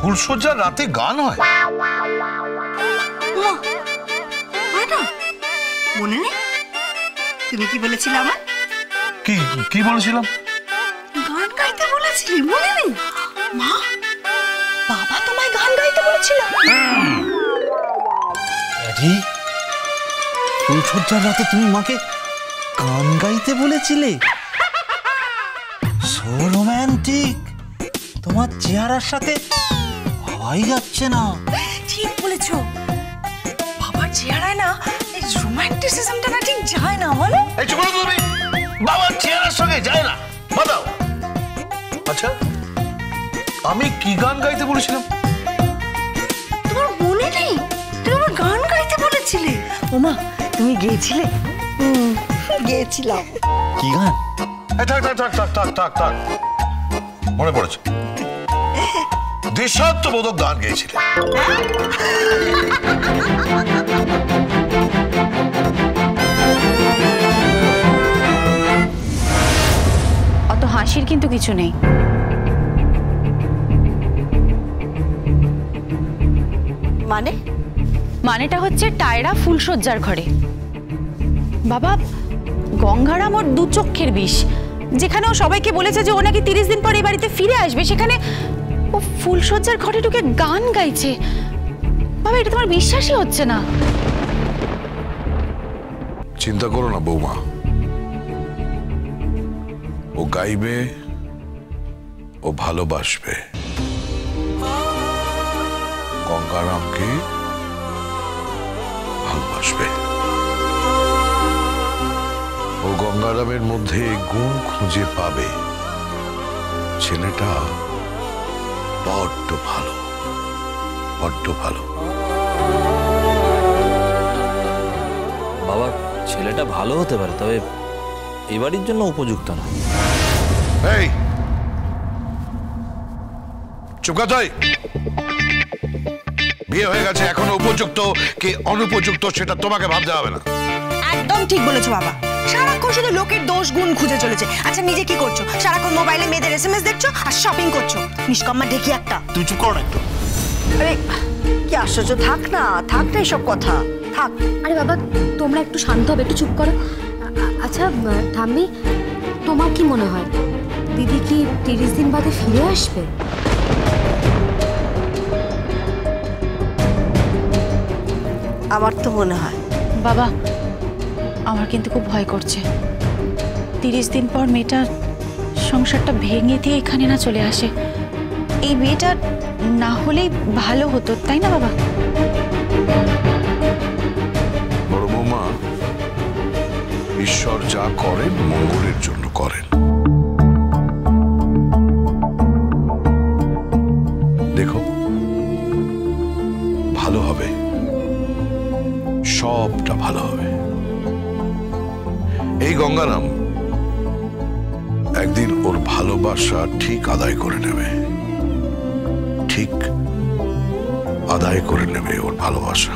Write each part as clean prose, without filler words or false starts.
ফুলসজ্জার রাতে গান হয়? মনে নেই? তুমি কি বলেছিলে আমার? কি বলেছিলাম? গান গাইতে বলেছিলি, মনে নেই? মা, বাবা তোমায় গান গাইতে বলেছিল? ফুলসজ্জার রাতে তুমি মাকে গান গাইতে বলেছিলে? So romantic. তোমার চেহারার সাথে ভাবাই যাচ্ছে না। ঠিক বলেছো, বাবার চেহারায় না এই রোম্যান্টিসিজমটা না ঠিক যায় না, বলো? এই চুপ করো তুমি। বাবার চেহারার সঙ্গে যায় না, বাদাও। আচ্ছা, আমি কি গান গাইতে বলেছিলাম? তোমার মনে নেই? তুমি আমার গান গাইতে বলেছিলে। ওমা, তুমি গেয়েছিলে? গেয়েছিলাম। কি গান? থাক, মনে পড়েছে, দেশাত্মবোধক গান গেয়েছিলে। অত হাসির কিন্তু কিছু নেই। মানেটা হচ্ছে টায়রা ফুলসজ্জার ঘরে। বাবা, গঙ্গারাম ওর দু চক্ষের বিষ, যেখানে ও সবাইকে বলেছে যে ও নাকি 30 দিন পর এই বাড়িতে ফিরে আসবে, সেখানে ও ফুলসজ্জার ঘরে ঢুকে গান গাইছে। বাবা, এটা তোমার বিশ্বাসই হচ্ছে না। চিন্তা করো না বৌমা, ও গাইবে, ও ভালোবাসবে গঙ্গারামকে, ভালোবাসবে। ও গঙ্গারামের মধ্যে গুণ খুঁজে পাবে। ছেলেটা বড্ড ভালো, বড্ড ভালো। বাবা, ছেলেটা ভালো হতে পারে, তবে এই বাড়ির জন্য উপযুক্ত না। এই চুপ কর তুই। বিয়ে হয়ে গেছে, এখনো উপযুক্ত কি অনুপযুক্ত সেটা তোমাকে ভাবতে হবে না। একদম ঠিক বলেছো বাবা, সারাক্ষণ শুধু লোকের দোষ গুণ খুঁজে চলেছে। আচ্ছা, নিজে কি করছো? সারাক্ষণ মোবাইলে মেয়েদের SMS দেখছো আর শপিং করছো। নিষ্কম্মা ঢেকি একটা। তুই চুপ করো না একটু। আরে কি আশ্চর্য, থাক না এইসব কথা, থাক। আরে বাবা, তোমরা একটু শান্ত হবে, একটু চুপ করো। আচ্ছা ঠাম্মি, তোমার কি মনে হয় দিদি কি 30 দিন বাদে ফিরে আসবে? আমার তো মনে হয়। বাবা, আমার কিন্তু খুব ভয় করছে। 30 দিন পর মেয়েটা সংসারটা ভেঙে দিয়ে এখানে না চলে আসে। এই মেয়েটা না হলেই ভালো হতো, তাই না বাবা? বড় বৌমা, ঈশ্বর যা করেন মঙ্গলের জন্য করেন। দেখো, ভালো হবে, সবটা ভালো হবে। এই গঙ্গারাম একদিন ওর ভালোবাসা ঠিক আদায় করে নেবে, ঠিক আদায় করে নেবে ওর ভালোবাসা।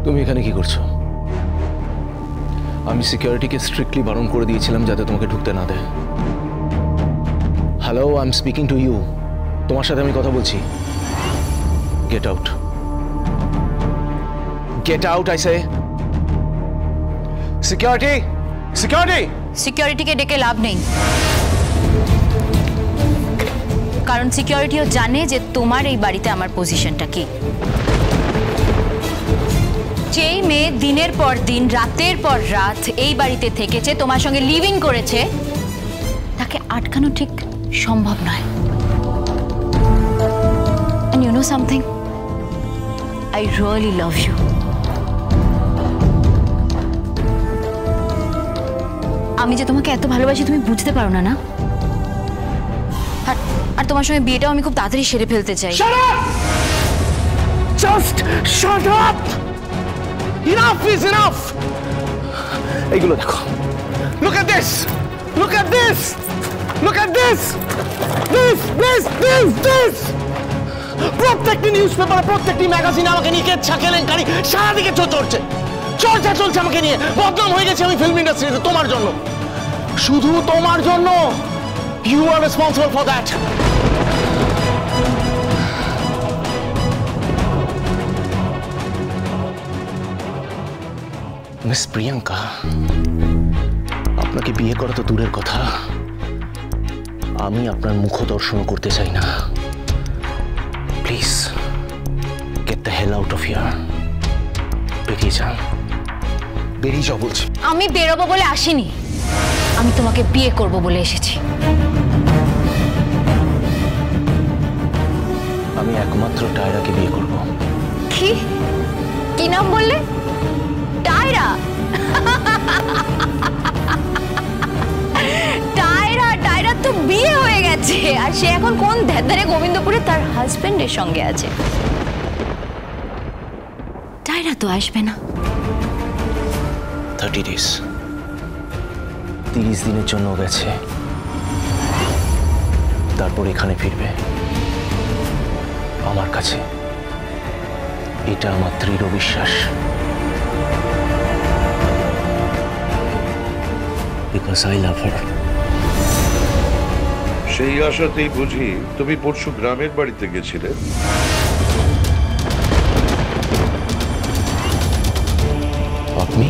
তুমি এখানে কি করছো? আমি সিকিউরিটিকে স্ট্রিক্টলি বারণ করে দিয়েছিলাম যাতে তোমাকে ঢুকতে না দেয়। Hello, I am speaking to you. তোমার সাথে আমি কথা বলছি। Get out, get out I say. Security, security. সিকিউরিটিকে ডেকে লাভ নেই, কারণ সিকিউরিটিও জানে যে তোমার এই বাড়িতে আমার পজিশনটা কি। যেই মেয়ে দিনের পর দিন, রাতের পর রাত এই বাড়িতে থেকেছে, তোমার সঙ্গে লিভিং করেছে, তাকে আটকানো ঠিক সম্ভব নয়। And you know something? I really love you. আমি যে তোমাকে এত ভালোবাসি তুমি বুঝতে পারো না, না? আর তোমার সঙ্গে বিয়েটাও আমি খুব তাড়াতাড়ি সেরে ফেলতে চাই। Shut up! Just shut up, enough is enough. এইগুলো দেখো, look at this, look at this, look at this, this this this this. প্রত্যেকটি নিউজ পেপারে, প্রত্যেকটি ম্যাগাজিনে আমাকে নিয়ে কেচ্ছা কেলেঙ্কারি সারাদিকে চলছে, চর্চা চলছে আমাকে নিয়ে। বদনাম হয়ে গেছে আমি ফিল্ম ইন্ডাস্ট্রিতে তোমার জন্য, শুধু তোমার জন্য। You are responsible for that. Miss Priyanka, আপনাকে বিয়ে করা তো দূরের কথা, আমি আপনার মুখ দর্শন করতে চাই না। Please get the hell out of here. বেরিয়ে যান, বেরিয়ে যাও বলছি। আমি বেরোবো বলে আসিনি, আমি তোমাকে বিয়ে করব বলে এসেছি। আমি একমাত্র টায়রাকে বিয়ে করব। কি কি নাম বললে? টায়রা? টায়রা? টায়রা তো বিয়ে হয়ে গেছে, আর সে এখন কোন ধ্যাধারে গোবিন্দপুরে তার হাজবেন্ডের সঙ্গে আছে। টায়রা তো আসবে না। 30 days, 30 দিনের জন্য গেছে, তারপর এখানে ফিরবে আমার কাছে। এটা আমার দৃঢ় বিশ্বাস। Because I love her. সেই আশাতেই বুঝি তুমি পরশু গ্রামের বাড়িতে গেছিলে। আপনি?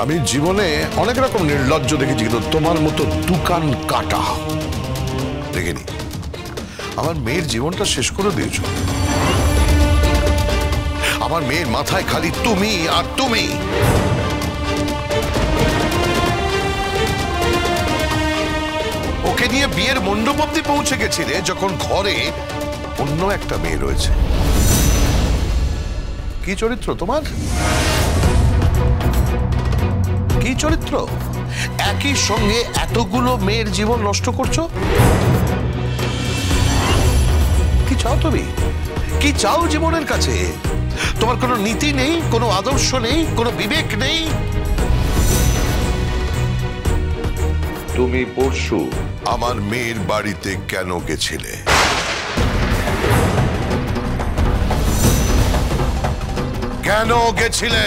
আমি জীবনে অনেক রকম নির্লজ্জ দেখেছি, কিন্তু তোমার মতো দোকান কাটা দেখিনি। আমার মেয়ের জীবনটা শেষ করে দিয়েছো। আমার মেয়ের মাথায় খালি তুমি আর তুমি। ওকে নিয়ে বিয়ের মণ্ডপ অব্দি পৌঁছে গেছিলে যখন ঘরে অন্য একটা মেয়ে রয়েছে। কি চরিত্র তোমার? কি চরিত্র? একই সঙ্গে এতগুলো মেয়ের জীবন নষ্ট করছো। কি চাও তুমি? কি চাও জীবনের কাছে? তোমার কোনো নীতি নেই, কোনো আদর্শ নেই, কোনো বিবেক নেই। তুমি পরশু আমার মেয়ের বাড়িতে কেন গেছিলে? কেন গেছিলে?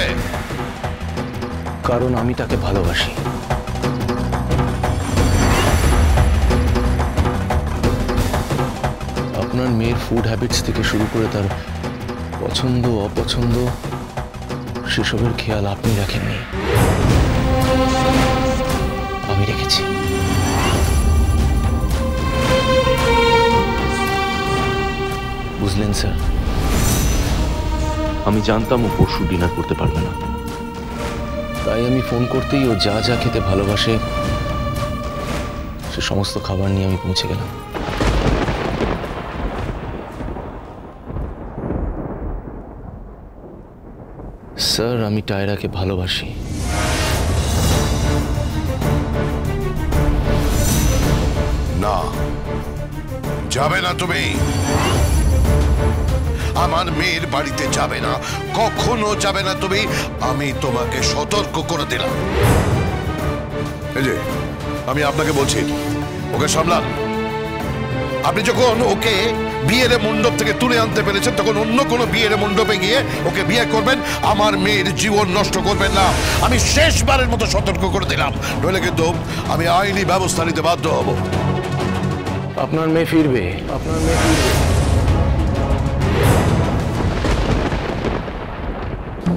কারণ আমি তাকে ভালোবাসি। আপনার মেয়ের ফুড হ্যাবিটস থেকে শুরু করে তার পছন্দ অপছন্দ সেসবের খেয়াল আপনি রাখেননি, আমি রেখেছি। বুঝলেন স্যার? আমি জানতাম ও পরশু ডিনার করতে পারবে না, তাই আমি ফোন করতেই ও যা যা খেতে ভালোবাসে সে সমস্ত খাবার নিয়ে আমি পৌঁছে গেলাম। স্যার, আমি টায়রাকে ভালোবাসি। না, যাবে না তুমি। আমার মেয়ের বাড়িতে যাবে না, কখনো যাবে না তুমি। আমি তোমাকে সতর্ক করে দিলাম। এই যে আমি আপনাকে বলছি, ওকে সামলান। আপনি যখন ওকে বিয়ের মণ্ডপ থেকে তুলে আনতে পেরেছেন, তখন অন্য কোনো বিয়ের মণ্ডপে গিয়ে ওকে বিয়ে করবেন। আমার মেয়ের জীবন নষ্ট করবেন না। আমি শেষবারের মতো সতর্ক করে দিলাম, নইলে কিন্তু আমি আইনি ব্যবস্থা নিতে বাধ্য হব। আপনার মেয়ে ফিরবে, আপনার মেয়ে ফিরবে।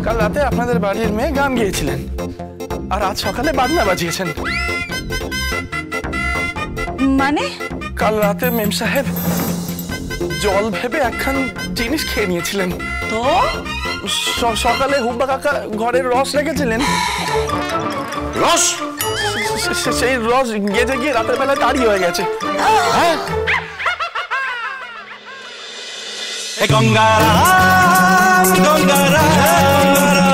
কাল রাতে আপনাদের বাড়ির মেয়ে গান গেয়েছিলেন, আর আজ সকালে বাজনা বাজিয়েছেন। মানে? কাল রাতে মেম সাহেব জল ভেবে একখান জিনিস খেয়ে নিয়েছিলেন, তো সকালে হুব্বা কাকা ঘরের রস রেখেছিলেন। রস? সেই রস গেজে গিয়ে রাতের বেলা তাড়ি হয়ে গেছে। গঙ্গারাম গঙ্গারাম